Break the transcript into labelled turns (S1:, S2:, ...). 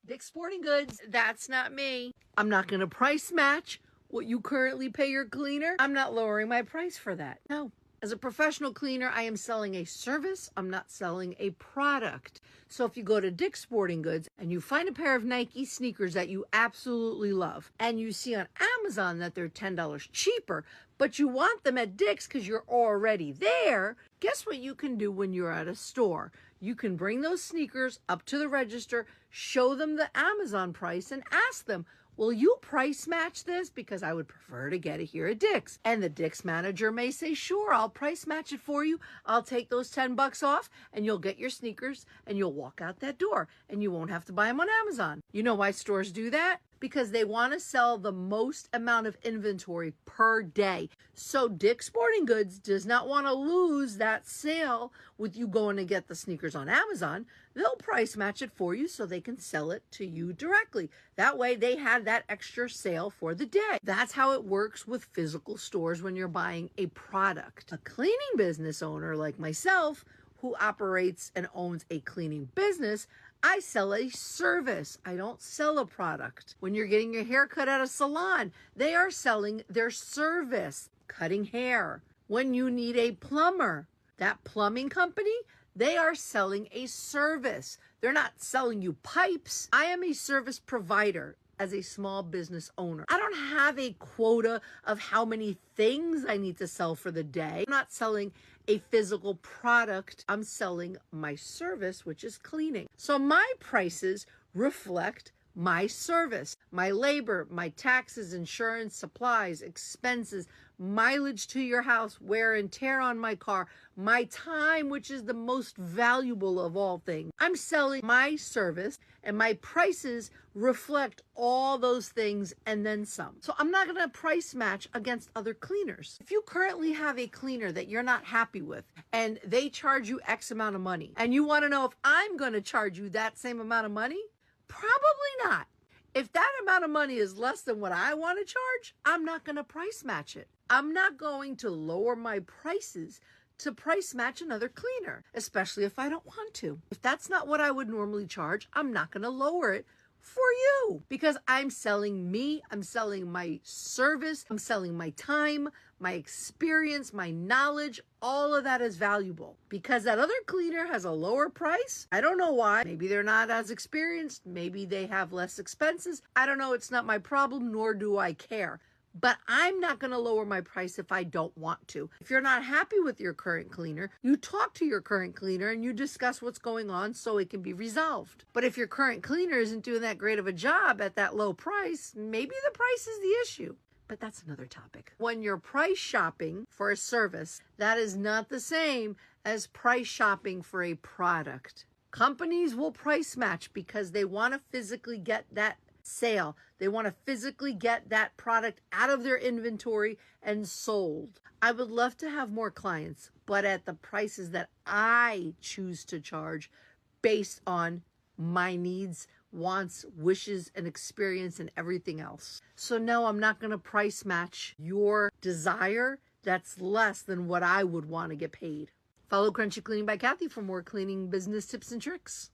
S1: Dick's Sporting Goods, that's not me. I'm not going to price match what you currently pay your cleaner. I'm not lowering my price for that. No. As a professional cleaner, I am selling a service. I'm not selling a product. So if you go to Dick's Sporting Goods and you find a pair of Nike sneakers that you absolutely love, and you see on Amazon that they're $10 cheaper, but you want them at Dick's because you're already there, guess what you can do when you're at a store? You can bring those sneakers up to the register, show them the Amazon price, and ask them, will you price match this? Because I would prefer to get it here at Dick's. And the Dick's manager may say, sure, I'll price match it for you. I'll take those $10 off and you'll get your sneakers and you'll walk out that door and you won't have to buy them on Amazon. You know why stores do that? Because they want to sell the most amount of inventory per day. So Dick's Sporting Goods does not want to lose that sale with you going to get the sneakers on Amazon. They'll price match it for you so they can sell it to you directly. That way they have that extra sale for the day. That's how it works with physical stores when you're buying a product. A cleaning business owner like myself, who operates and owns a cleaning business, I sell a service. I don't sell a product. When you're getting your hair cut at a salon, they are selling their service, cutting hair. When you need a plumber, that plumbing company, they are selling a service. They're not selling you pipes. I am a service provider. As a small business owner, I don't have a quota of how many things I need to sell for the day. I'm not selling a physical product. I'm selling my service, which is cleaning. So my prices reflect my service, my labor, my taxes, insurance, supplies, expenses, mileage to your house, wear and tear on my car, my time, which is the most valuable of all things. I'm selling my service and my prices reflect all those things and then some. So I'm not going to price match against other cleaners. If you currently have a cleaner that you're not happy with and they charge you X amount of money and you want to know if I'm going to charge you that same amount of money, probably not. If that amount of money is less than what I want to charge, I'm not going to price match it. I'm not going to lower my prices to price match another cleaner, especially if I don't want to. If that's not what I would normally charge, I'm not going to lower it for you because I'm selling me, I'm selling my service, I'm selling my time, my experience, my knowledge. All of that is valuable because that other cleaner has a lower price. I don't know why. Maybe they're not as experienced. Maybe they have less expenses. I don't know. It's not my problem, nor do I care. But I'm not going to lower my price if I don't want to. If you're not happy with your current cleaner, you talk to your current cleaner and you discuss what's going on so it can be resolved. But if your current cleaner isn't doing that great of a job at that low price, maybe the price is the issue. But that's another topic. When you're price shopping for a service, that is not the same as price shopping for a product. Companies will price match because they want to physically get that sale. They want to physically get that product out of their inventory and sold. I would love to have more clients, but at the prices that I choose to charge based on my needs, wants, wishes, and experience and everything else. So no, I'm not going to price match your desire that's less than what I would want to get paid. Follow Crunchy Cleaning by Kathy for more cleaning business tips and tricks.